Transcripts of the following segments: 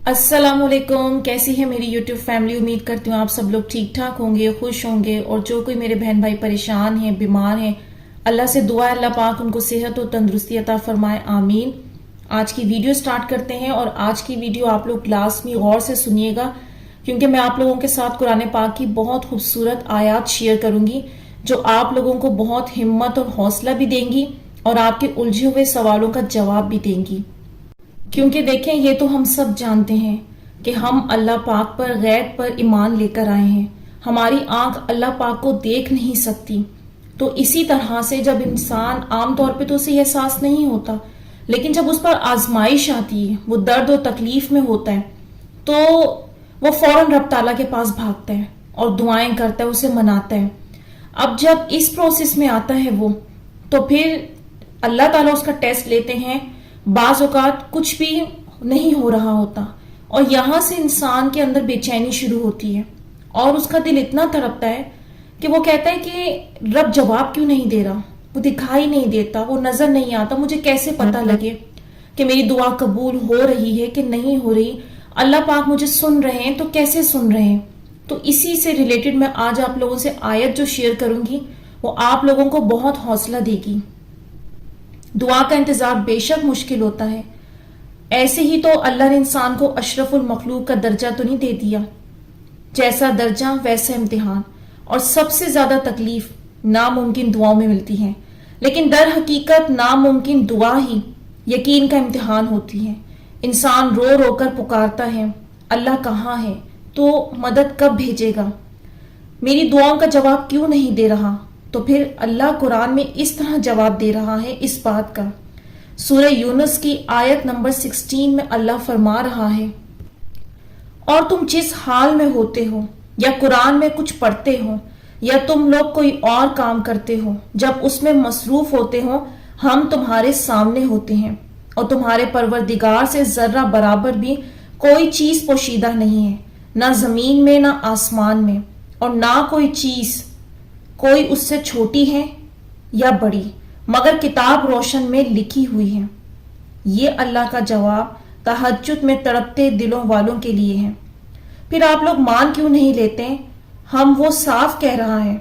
अस्सलाम वालेकुम। कैसी है मेरी यूट्यूब फैमिली। उम्मीद करती हूँ आप सब लोग ठीक ठाक होंगे, खुश होंगे। और जो कोई मेरे बहन भाई परेशान हैं, बीमार हैं, अल्लाह से दुआ है अल्लाह पाक उनको सेहत और तंदुरुस्ती अता फरमाए, आमीन। आज की वीडियो स्टार्ट करते हैं और आज की वीडियो आप लोग क्लास में गौर से सुनिएगा, क्योंकि मैं आप लोगों के साथ कुरान पाक की बहुत खूबसूरत आयात शेयर करूंगी जो आप लोगों को बहुत हिम्मत और हौसला भी देंगी और आपके उलझे हुए सवालों का जवाब भी देंगी। क्योंकि देखें, ये तो हम सब जानते हैं कि हम अल्लाह पाक पर, गैब पर ईमान लेकर आए हैं। हमारी आंख अल्लाह पाक को देख नहीं सकती। तो इसी तरह से जब इंसान आमतौर पे तो उसे एहसास नहीं होता, लेकिन जब उस पर आजमाइश आती है, वो दर्द और तकलीफ में होता है, तो वो फौरन रब ताला के पास भागता है और दुआएं करता है, उसे मनाता है। अब जब इस प्रोसेस में आता है वो, तो फिर अल्लाह ताला उसका टेस्ट लेते हैं। बाज औकात कुछ भी नहीं हो रहा होता और यहां से इंसान के अंदर बेचैनी शुरू होती है और उसका दिल इतना तड़पता है कि वो कहता है कि रब जवाब क्यों नहीं दे रहा, वो दिखाई नहीं देता, वो नजर नहीं आता, मुझे कैसे पता लगे कि मेरी दुआ कबूल हो रही है कि नहीं हो रही। अल्लाह पाक मुझे सुन रहे हैं तो कैसे सुन रहे हैं। तो इसी से रिलेटेड मैं आज आप लोगों से आयत जो शेयर करूंगी वो आप लोगों को बहुत हौसला देगी। दुआ का इंतजार बेशक मुश्किल होता है, ऐसे ही तो अल्लाह ने इंसान को अशरफुल मखलूक का दर्जा तो नहीं दे दिया। जैसा दर्जा वैसा इम्तिहान, और सबसे ज्यादा तकलीफ नामुमकिन दुआओं में मिलती है। लेकिन दर हकीकत नामुमकिन दुआ ही यकीन का इम्तिहान होती है। इंसान रो रो कर पुकारता है, अल्लाह कहाँ है, तो मदद कब भेजेगा, मेरी दुआओं का जवाब क्यों नहीं दे रहा। तो फिर अल्लाह कुरान में इस तरह जवाब दे रहा है इस बात का। सूरह यूनुस की आयत नंबर 16 में अल्लाह फरमा रहा है, और तुम जिस हाल में होते हो या कुरान में कुछ पढ़ते हो या तुम लोग कोई और काम करते हो, जब उसमें मसरूफ होते हो हम तुम्हारे सामने होते हैं और तुम्हारे परवरदिगार से जर्रा बराबर भी कोई चीज पोशीदा नहीं है, ना जमीन में ना आसमान में, और ना कोई चीज कोई उससे छोटी है या बड़ी, मगर किताब रोशन में लिखी हुई है। ये अल्लाह का जवाब तहज्जुद में तड़पते दिलों वालों के लिए है। फिर आप लोग मान क्यों नहीं लेते? हम वो साफ कह रहा है।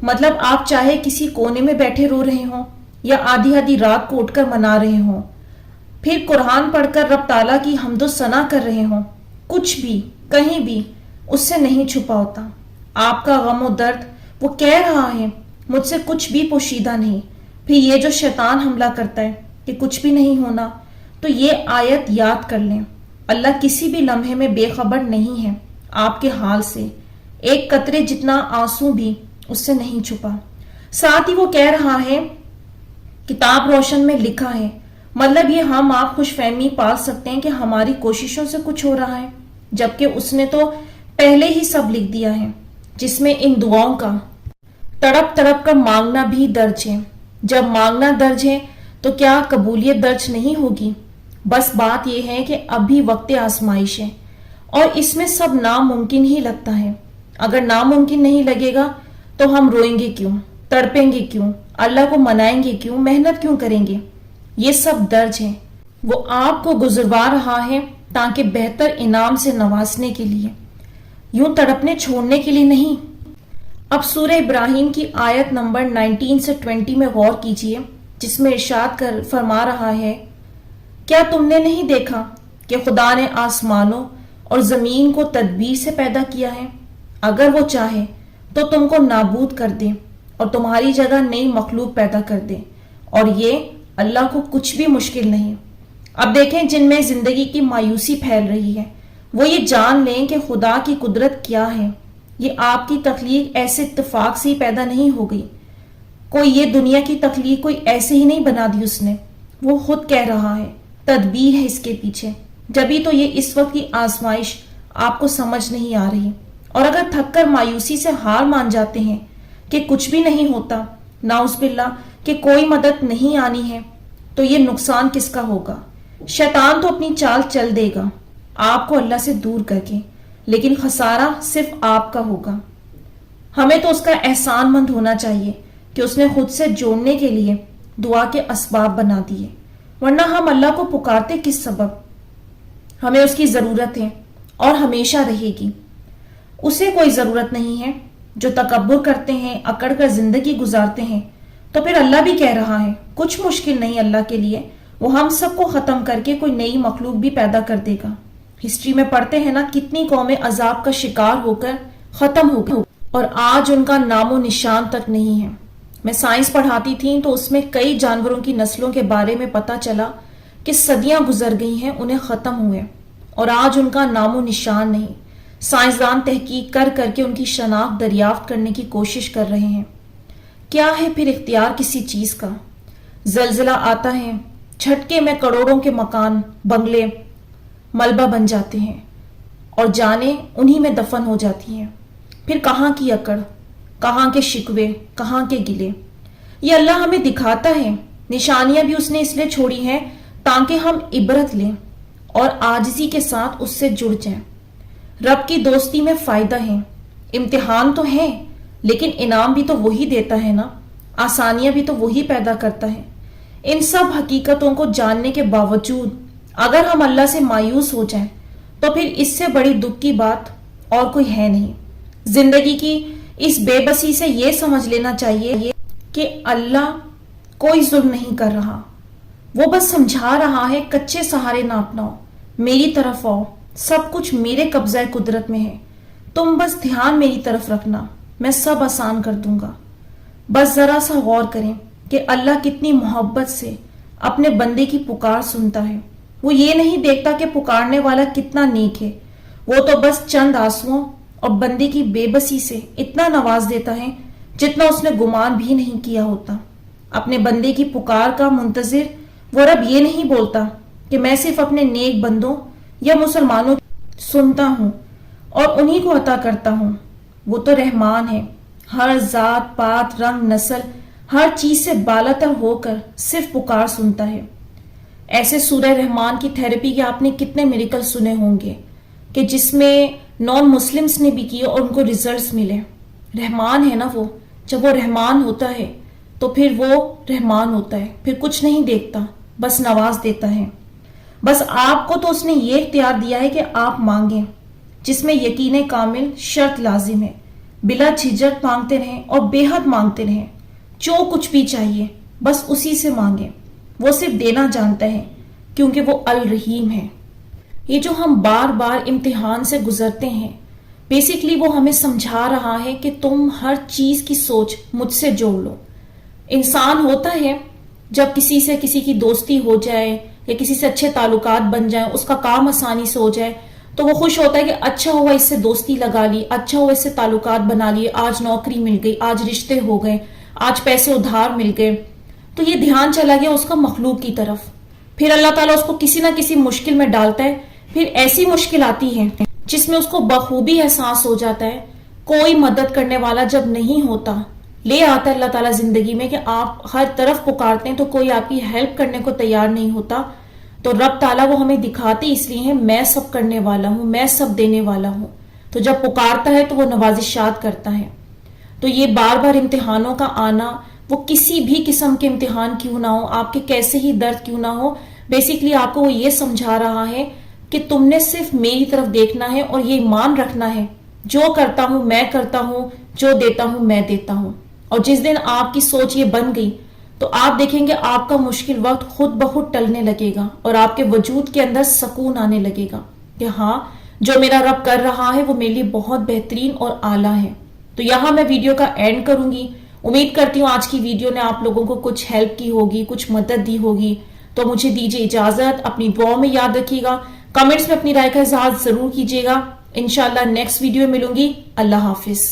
मतलब आप चाहे किसी कोने में बैठे रो रहे हो या आधी आधी रात को उठकर मना रहे हो, फिर कुरान पढ़कर रब ताला की हम्दो सना कर रहे हो, कुछ भी कहीं भी उससे नहीं छुपा होता आपका गम और दर्द। वो कह रहा है मुझसे कुछ भी पोशीदा नहीं। फिर ये जो शैतान हमला करता है कि कुछ भी नहीं होना, तो ये आयत याद कर लें, अल्लाह किसी भी लम्हे में बेखबर नहीं है आपके हाल से। एक कतरे जितना आंसू भी उससे नहीं छुपा। साथ ही वो कह रहा है किताब रोशन में लिखा है, मतलब ये हम आप खुशफहमी पाल सकते हैं कि हमारी कोशिशों से कुछ हो रहा है, जबकि उसने तो पहले ही सब लिख दिया है, जिसमें इन दुआओं का तड़प तड़प कर मांगना भी दर्ज है। जब मांगना दर्ज है तो क्या कबूलियत दर्ज नहीं होगी? बस बात यह है कि अभी वक्त आजमाइश है और इसमें सब नामुमकिन ही लगता है। अगर नामुमकिन नहीं लगेगा तो हम रोएंगे क्यों, तड़पेंगे क्यों, अल्लाह को मनाएंगे क्यों, मेहनत क्यों करेंगे? ये सब दर्ज है। वो आपको गुजरवा रहा है ताकि बेहतर इनाम से नवाजने के लिए, यूं तड़पने छोड़ने के लिए नहीं। अब सूरह इब्राहिम की आयत नंबर 19 से 20 में गौर कीजिए, जिसमें इरशाद कर फरमा रहा है, क्या तुमने नहीं देखा कि खुदा ने आसमानों और जमीन को तदबीर से पैदा किया है? अगर वो चाहे तो तुमको नाबूद कर दे और तुम्हारी जगह नई मखलूक पैदा कर दे, और ये अल्लाह को कुछ भी मुश्किल नहीं। अब देखें, जिनमें जिंदगी की मायूसी फैल रही है वो ये जान लें कि खुदा की कुदरत क्या है। ये आपकी तख्लीक ऐसे इत्तेफाक से ही पैदा नहीं हो गई। कोई ये दुनिया की तख्लीक कोई ऐसे ही नहीं बना दी उसने। वो खुद कह रहा है तदबीर है इसके पीछे। जभी तो ये इस वक्त की आजमाइश आपको समझ नहीं आ रही, और अगर थककर मायूसी से हार मान जाते हैं कि कुछ भी नहीं होता, नाउज़बिल्लाह कि कोई मदद नहीं आनी है, तो ये नुकसान किसका होगा? शैतान तो अपनी चाल चल देगा आपको अल्लाह से दूर करके, लेकिन खसारा सिर्फ आपका होगा। हमें तो उसका एहसानमंद होना चाहिए कि उसने खुद से जोड़ने के लिए दुआ के असबाब बना दिए, वरना हम अल्लाह को पुकारते किस सबब? ہمیں اس کی ضرورت ہے اور ہمیشہ رہے گی. اسے کوئی ضرورت نہیں ہے. جو تکبر کرتے ہیں، اکڑ کر زندگی گزارتے ہیں، تو پھر اللہ بھی کہہ رہا ہے کچھ مشکل نہیں اللہ کے لیے، وہ ہم سب کو ختم کر کے کوئی نئی مخلوق بھی پیدا کر دے گا. ہسٹری میں پڑھتے ہیں نا کتنی قومیں عذاب کا شکار ہو کر ختم ہو گئی اور آج ان کا نام و نشان تک نہیں ہے. میں سائنس پڑھاتی تھی تو اس میں کئی جانوروں کی نسلوں کے بارے میں پتا چلا کہ صدیاں گزر گئی ہیں انہیں ختم ہوئے اور آج ان کا نام و نشان نہیں. سائنسدان تحقیق کر کر کے ان کی شناخت دریافت کرنے کی کوشش کر رہے ہیں. کیا ہے پھر اختیار کسی چیز کا؟ زلزلہ آتا ہے، جھٹکے میں کروڑوں کے مکان بنگلے ملبہ بن جاتے ہیں اور جانیں انہی میں دفن ہو جاتی ہیں. پھر کہاں کی اکڑ، کہاں کے شکوے، کہاں کے گلے. یہ اللہ ہمیں دکھاتا ہے. نشانیاں بھی اس نے اس لیے چھوڑی ہیں تاکہ ہم عبرت لیں اور عاجزی کے ساتھ اس سے جڑ جائیں. رب کی دوستی میں فائدہ ہے. امتحان تو ہے لیکن انعام بھی تو وہی دیتا ہے نا. آسانیاں بھی تو وہی پیدا کرتا ہے. ان سب حقیقتوں کو جاننے کے باوجود اگر ہم اللہ سے مایوس ہو جائیں تو پھر اس سے بڑی دکھ کی بات اور کوئی ہے نہیں. زندگی کی اس بے بسی سے یہ سمجھ لینا چاہیے کہ اللہ کوئی ظلم نہیں کر رہا. وہ بس سمجھا رہا ہے کچے سہارے نہ اپناؤ، میری طرف آؤ، سب کچھ میرے قبضہ قدرت میں ہے، تم بس دھیان میری طرف رکھنا، میں سب آسان کر دوں گا. بس ذرا سا غور کریں کہ اللہ کتنی محبت سے اپنے بندے کی پکار سنتا ہے. وہ یہ نہیں دیکھتا کہ پکارنے والا کتنا نیک ہے، وہ تو بس چند آنسوؤں اور بندے کی بے بسی سے اتنا نواز دیتا ہے جتنا اس نے گمان بھی نہیں کیا ہوتا. اپنے بندے کی پکار کا منتظر وہ رب یہ نہیں بولتا کہ میں صرف اپنے نیک بندوں یا مسلمانوں سنتا ہوں اور انہی کو عطا کرتا ہوں. وہ تو رحمان ہے، ہر ذات پات رنگ نسل ہر چیز سے بالاتر ہو کر صرف پکار سنتا ہے. ایسے سورہ رحمان کی تھراپی کے آپ نے کتنے میریکل سنے ہوں گے کہ جس میں نان مسلمز نے بھی کیے اور ان کو ریزلٹس ملے. رحمان ہے نا وہ. جب وہ رحمان ہوتا ہے تو پھر وہ رحمان ہوتا ہے، پھر کچھ نہیں دیکھتا، بس نواز دیتا ہے. بس آپ کو تو اس نے یہ اختیار دیا ہے کہ آپ مانگیں، جس میں یقین کامل شرط لازم ہے. بلا جھجک مانگتے رہیں اور بے حد مانگتے رہیں. جو کچھ بھی چاہیے بس اسی سے مانگیں. وہ صرف دینا جانتا ہے کیونکہ وہ الرحیم ہے. یہ جو ہم بار بار امتحان سے گزرتے ہیں، بیسیکلی وہ ہمیں سمجھا رہا ہے کہ تم ہر چیز کی سوچ مجھ سے جوڑ لو. انسان ہوتا ہے جب کسی سے کسی کی دوستی ہو جائے یا کسی سے اچھے تعلقات بن جائیں، اس کا کام آسانی سے ہو جائے تو وہ خوش ہوتا ہے کہ اچھا ہوا اس سے دوستی لگا لی، اچھا ہوا اس سے تعلقات بنا لیے، آج نوکری مل گئی، آج رشتے ہو گئے، آج پیسے ادھار مل گئے. تو یہ دھیان چلا گیا اس کا مخلوق کی طرف. پھر اللہ تعالیٰ اس کو کسی نہ کسی مشکل میں ڈالتا ہے. پھر ایسی مشکل آتی ہے جس میں اس کو بخوبی احساس ہو جاتا ہے کوئی مدد کرنے والا جب نہیں ہوتا. لے آتا ہے اللہ تعالیٰ زندگی میں کہ آپ ہر طرف پکارتے ہیں تو کوئی آپ کی ہیلپ کرنے کو تیار نہیں ہوتا. تو رب تعالیٰ وہ ہمیں دکھاتے اس لیے ہیں میں سب کرنے والا ہوں، میں سب دینے والا ہوں. تو جب پکارتا ہے تو وہ نوازشات کرتا ہے. تو یہ بار بار امتحانوں کا آنا، وہ کسی بھی قسم کے امتحان کیوں نہ ہو، آپ کے کیسے ہی درد کیوں نہ ہو، بیسیکلی آپ کو وہ یہ سمجھا رہا ہے کہ تم نے صرف میری طرف دیکھنا ہے اور یہ ایمان رکھنا ہے جو کرتا ہوں میں کرتا ہوں، جو دیتا ہوں میں دیتا ہوں. اور جس دن آپ کی سوچ یہ بن گئی تو آپ دیکھیں گے آپ کا مشکل وقت خود بخود ٹلنے لگے گا اور آپ کے وجود کے اندر سکون آنے لگے گا کہ ہاں جو میرا رب کر رہا ہے وہ میرے لیے بہت بہترین اور اعلیٰ ہے. تو یہاں میں ویڈیو کا اینڈ کروں گی. امید کرتی ہوں آج کی ویڈیو نے آپ لوگوں کو کچھ ہیلپ کی ہوگی، کچھ مدد دی ہوگی. تو مجھے دیجیے اجازت، اپنی دعا میں یاد رکھیے گا، کمنٹس میں اپنی رائے کا اظہار ضرور کیجیے گا. انشاءاللہ نیکسٹ ویڈیو میں ملوں گی. اللہ حافظ.